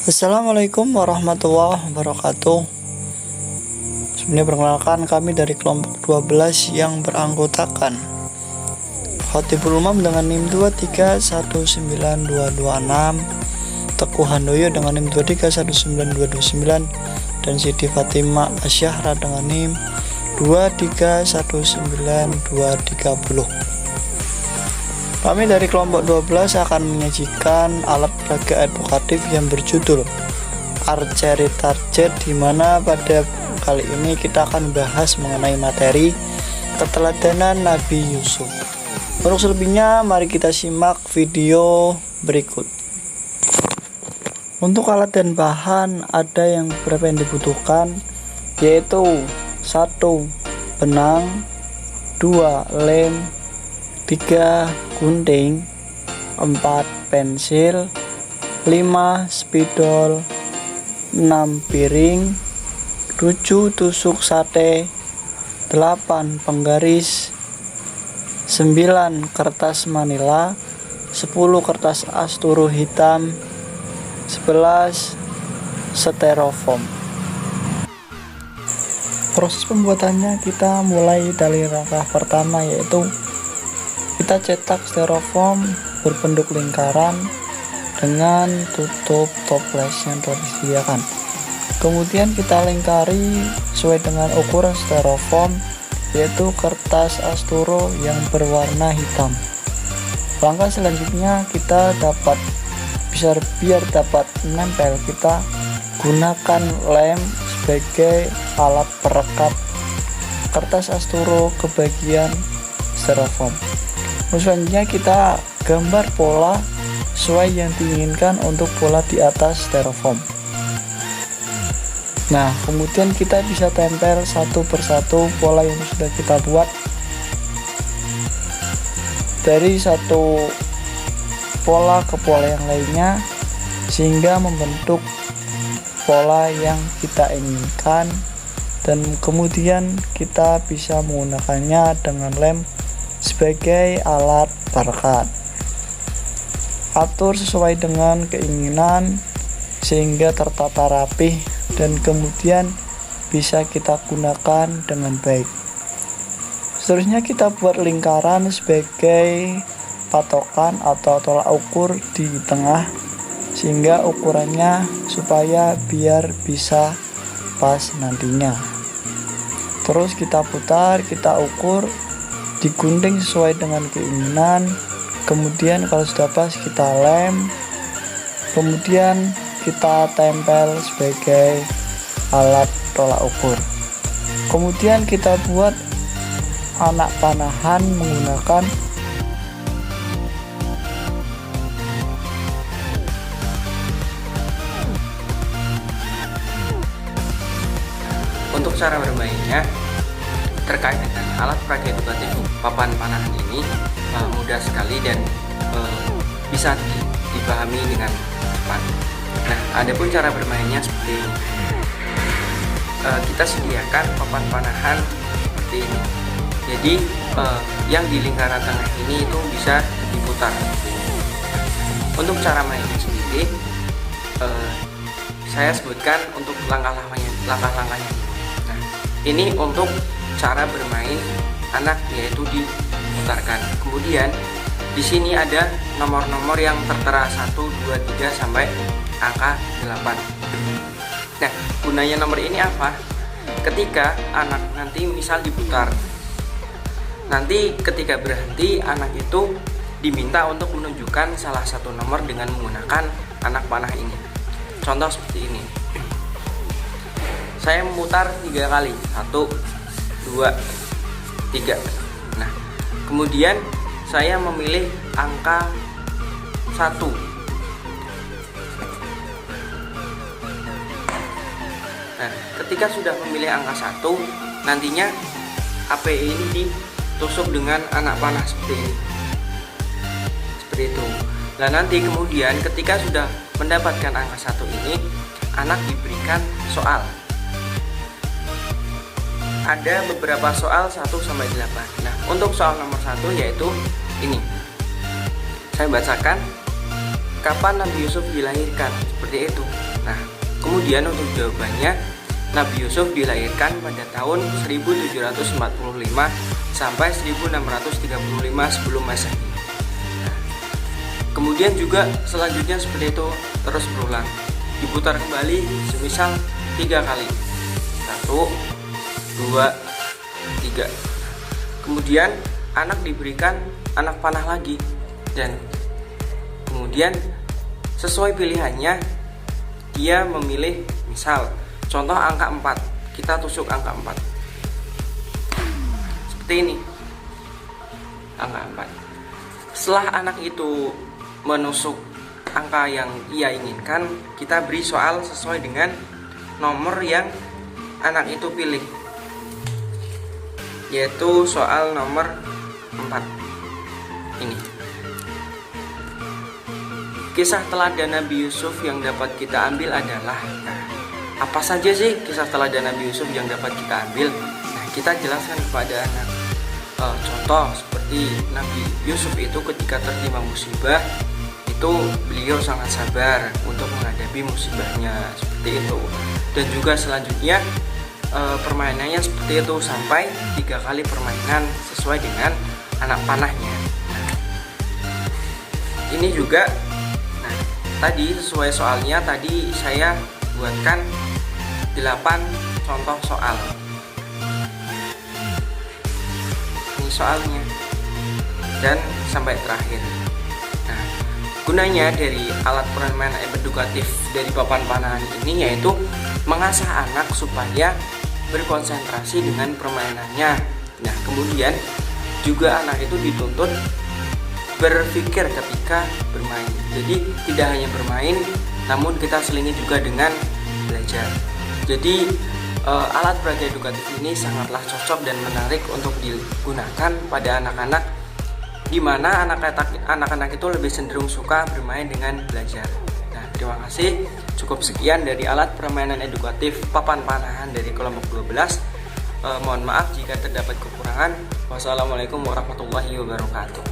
Assalamualaikum warahmatullahi wabarakatuh. Sebenarnya perkenalkan, kami dari kelompok 12 yang beranggotakan Khotibul Umam dengan NIM 2319226, Teguh Handoyo dengan NIM 2319229, dan Siti Fatimah Asyahra dengan NIM 2319230. Kami dari kelompok 12 akan menyajikan alat peraga edukatif yang berjudul Archery Target, di mana pada kali ini kita akan bahas mengenai materi keteladanan Nabi Yusuf. Untuk selebihnya, mari kita simak video berikut. Untuk alat dan bahan ada yang beberapa yang dibutuhkan, yaitu 1. Benang, 2. Lem, 3. Gunting, 4. Pensil, 5. Spidol, 6. Piring, 7. Tusuk sate, 8. Penggaris, 9. Kertas manila, 10. Kertas asturo hitam, 11. Styrofoam. Proses pembuatannya kita mulai dari langkah pertama, yaitu kita cetak styrofoam berbentuk lingkaran dengan tutup toples yang telah disediakan. Kemudian kita lingkari sesuai dengan ukuran styrofoam, yaitu kertas asturo yang berwarna hitam. Langkah selanjutnya kita biar dapat menempel, kita gunakan lem sebagai alat perekat kertas asturo ke bagian styrofoam. Selanjutnya kita gambar pola sesuai yang diinginkan untuk pola di atas styrofoam. Nah, kemudian kita bisa tempel satu persatu pola yang sudah kita buat dari satu pola ke pola yang lainnya, sehingga membentuk pola yang kita inginkan, dan kemudian kita bisa menggunakannya dengan lem sebagai alat perekat. Atur sesuai dengan keinginan sehingga tertata rapih dan kemudian bisa kita gunakan dengan baik. Seterusnya kita buat lingkaran sebagai patokan atau tolak ukur di tengah, sehingga ukurannya supaya biar bisa pas nantinya. Terus kita putar, kita ukur, digunting sesuai dengan keinginan. Kemudian kalau sudah pas kita lem, kemudian kita tempel sebagai alat tolak ukur. Kemudian kita buat anak panahan menggunakan Untuk cara bermainnya terkait dengan alat peraga edukatif papan panahan ini mudah sekali dan bisa dipahami dengan cepat. Nah, adapun cara bermainnya seperti ini. Kita sediakan papan panahan seperti ini. Jadi yang di lingkaran tengah ini itu bisa diputar. Untuk cara mainnya sendiri, saya sebutkan untuk langkah-langkahnya. Nah, ini untuk cara bermain anak, yaitu diputarkan. Kemudian di sini ada nomor-nomor yang tertera 1, 2, 3 sampai angka 8. Nah, gunanya nomor ini apa? Ketika anak nanti misal diputar, nanti ketika berhenti anak itu diminta untuk menunjukkan salah satu nomor dengan menggunakan anak panah ini. Contoh seperti ini. Saya memutar 3 kali. 1, 2, 3. Nah, kemudian saya memilih angka 1. Nah, ketika sudah memilih angka 1, nantinya API ini ditusuk dengan anak panah seperti ini. Seperti itu. Nah, nanti kemudian ketika sudah mendapatkan angka 1 ini, anak diberikan soal. Ada beberapa soal 1 sampai 8. Nah, untuk soal nomor 1 yaitu ini. Saya bacakan, kapan Nabi Yusuf dilahirkan? Seperti itu. Nah, kemudian untuk jawabannya, Nabi Yusuf dilahirkan pada tahun 1745 sampai 1635 sebelum Masehi. Nah, kemudian juga selanjutnya seperti itu terus berulang, diputar kembali semisal 3 kali. 1, 2, 3. Kemudian anak diberikan anak panah lagi, dan kemudian sesuai pilihannya dia memilih, misal contoh angka 4, kita tusuk angka 4 seperti ini, angka 4. Setelah anak itu menusuk angka yang ia inginkan, kita beri soal sesuai dengan nomor yang anak itu pilih, yaitu soal nomor 4 ini. Kisah teladan Nabi Yusuf yang dapat kita ambil adalah, apa saja sih kisah teladan Nabi Yusuf yang dapat kita ambil? Nah, kita jelaskan kepada anak. Contoh seperti Nabi Yusuf itu ketika tertimpa musibah, itu beliau sangat sabar untuk menghadapi musibahnya, seperti itu. Dan juga selanjutnya permainannya seperti itu sampai 3 kali permainan sesuai dengan anak panahnya. Nah, ini juga, nah tadi sesuai soalnya, tadi saya buatkan 8 contoh soal. Ini soalnya dan sampai terakhir. Nah, gunanya dari alat permainan edukatif dari papan panahan ini yaitu mengasah anak supaya berkonsentrasi dengan permainannya. Nah, kemudian juga anak itu dituntut berpikir ketika bermain. Jadi tidak hanya bermain, namun kita selingi juga dengan belajar. Jadi alat peraga edukatif ini sangatlah cocok dan menarik untuk digunakan pada anak-anak, di mana anak-anak itu lebih cenderung suka bermain dengan belajar. Nah, terima kasih. Cukup sekian dari alat permainan edukatif papan panahan dari kelompok 12. Mohon maaf jika terdapat kekurangan. Wassalamualaikum warahmatullahi wabarakatuh.